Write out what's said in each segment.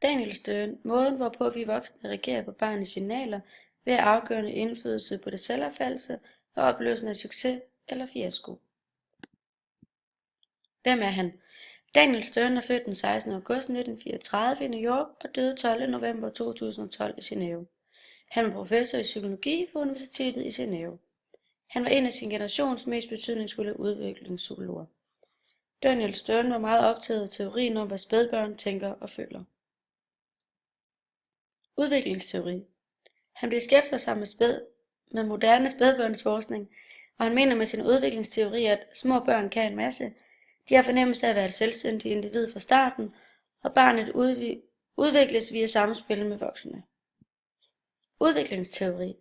Daniel Stern, måden hvorpå vi voksne reagerer på barnets signaler ved at afgørende indflydelse på det selvopfattelse og oplevelsen af succes eller fiasko. Hvem er han? Daniel Stern er født den 16. august 1934 i New York og døde 12. november 2012 i Genève. Han var professor i psykologi på Universitetet i Genève. Han var en af sin generations mest betydningsfulde udviklingspsykologer. Daniel Stern var meget optaget af teorien om, hvad spædbørn tænker og føler. Udviklingsteori. Han beskæftiger sig med moderne spædbørnsforskning, og han mener med sin udviklingsteori, at små børn kan en masse. De har fornemmelse af at være et selvstændigt individ fra starten, og barnet udvikles via samspil med voksne. Udviklingsteori.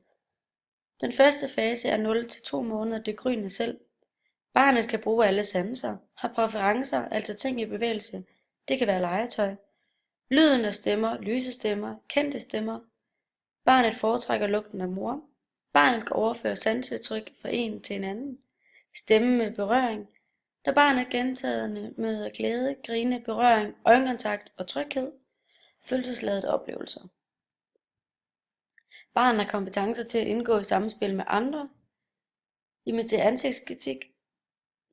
Den første fase er 0 til 2 måneder det gryende selv. Barnet kan bruge alle sanser, har præferencer, altså ting i bevægelse. Det kan være legetøj. Lyden af stemmer, lyse stemmer, kendte stemmer. Barnet foretrækker lugten af mor. Barnet kan overføre sanseindtryk fra en til en anden. Stemme med berøring. Da barnet gentagende møder glæde, grine, berøring, øjenkontakt og tryghed. Følelsesladede oplevelser. Barnet har kompetencer til at indgå i samspil med andre. Imitere ansigtskritik.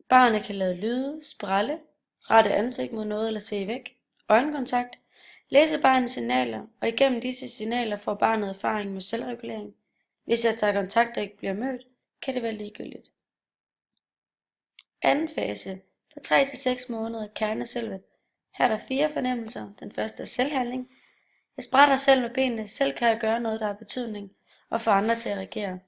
Barnet kan lade lyde, sprælle, rette ansigt mod noget eller se væk. Øjenkontakt. Læse barnets signaler, og igennem disse signaler får barnet erfaring med selvregulering. Hvis jeg tager kontakt og ikke bliver mødt, kan det være ligegyldigt. Anden fase. Fra 3 til 6 måneder kerneselvet. Her er der 4 fornemmelser. Den første er selvhandling. Jeg sprætter selv med benene, selv kan jeg gøre noget, der har betydning, og få andre til at reagere.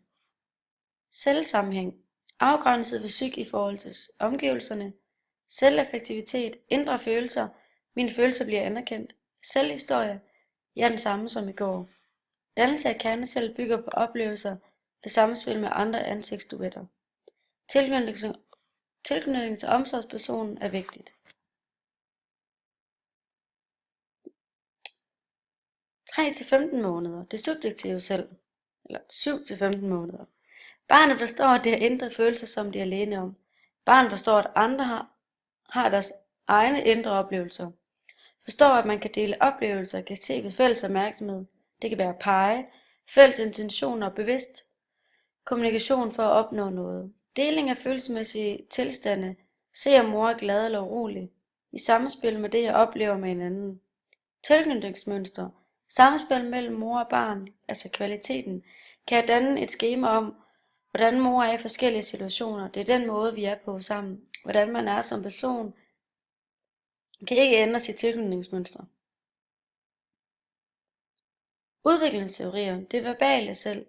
Selvsammenhæng. Afgrænset ved psyk i forhold til omgivelserne. Selveffektivitet. Indre følelser. Mine følelser bliver anerkendt. Selvhistorie. Jeg er den samme som i går. Dannelse af kernecelle bygger på oplevelser ved samspil med andre ansigtsduetter. Tilknytning til omsorgspersonen er vigtigt. 3 til 15 måneder. Det subjektive selv. Eller 7 til 15 måneder. Barnet forstår, at det har indre følelser, som de er alene om. Barnet forstår, at andre har deres egne indre oplevelser. Forstår, at man kan dele oplevelser, kan se ved fælles opmærksomhed. Det kan være at pege, fælles intentioner og bevidst kommunikation for at opnå noget. Deling af følelsesmæssige tilstande. Se om mor er glad eller urolig. I samspil med det, jeg oplever med hinanden. Tilknytningsmønster. Samspil mellem mor og barn, altså kvaliteten, kan danne et skema om, hvordan mor er i forskellige situationer. Det er den måde, vi er på sammen. Hvordan man er som person, kan ikke ændre sit tilknytningsmønster. Udviklingsteorier, det verbale selv.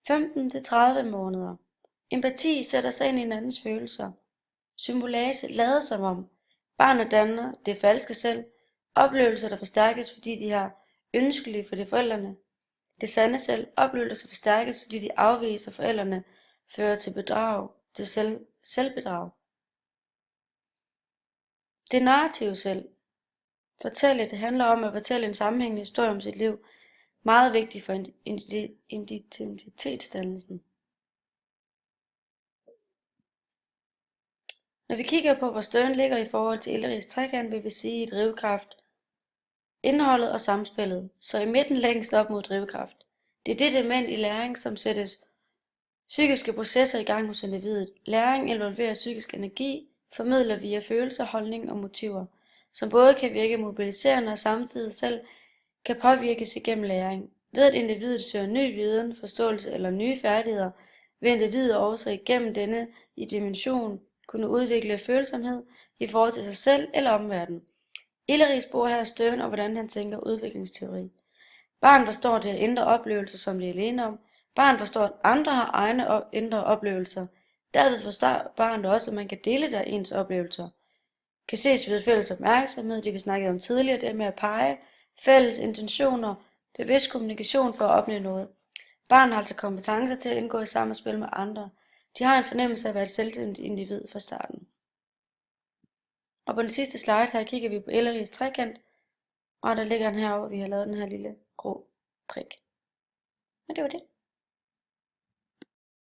15 til 30 måneder. Empati sætter sig ind i hinandens følelser. Symbolase lader som om. Barnet danner det falske selv. Oplevelser, der forstærkes, fordi de har ønskelige for de forældrene. Det sande selv. Oplevelser forstærkes, fordi de afviser forældrene, fører til bedrag, til selvbedrag. Det narrative selv. Det handler om at fortælle en sammenhængende historie om sit liv. Meget vigtigt for identitetsdannelsen. Når vi kigger på, hvor Stern ligger i forhold til Elleris trekant, vil vi sige i drivkraft, indholdet og samspillet, så i midten længst op mod drivkraft. Det er det element i læring, som sættes psykiske processer i gang hos individet. Læring involverer psykisk energi, formidler via følelser, holdning og motiver, som både kan virke mobiliserende og samtidig selv kan påvirkes igennem læring. Ved at individet søger ny viden, forståelse eller nye færdigheder, vil individet også igennem denne i dimension kunne udvikle følsomhed i forhold til sig selv eller omverdenen. Elleris spor her Stern og hvordan han tænker udviklingsteori. Barn forstår det indre oplevelser, som de er alene om. Barn forstår, at andre har egne indre oplevelser. Derved forstår barnet også, at man kan dele der ens oplevelser. Kan ses ved fælles opmærksomhed, det vi snakkede om tidligere, det med at pege, fælles intentioner, bevidst kommunikation for at opnå noget. Barnet har altså kompetencer til at indgå i samspil med andre. De har en fornemmelse af at være et selvstændigt individ fra starten. Og på den sidste slide her kigger vi på Elleris trekant, og der ligger den herovre, vi har lavet den her lille grå prik. Og det var det.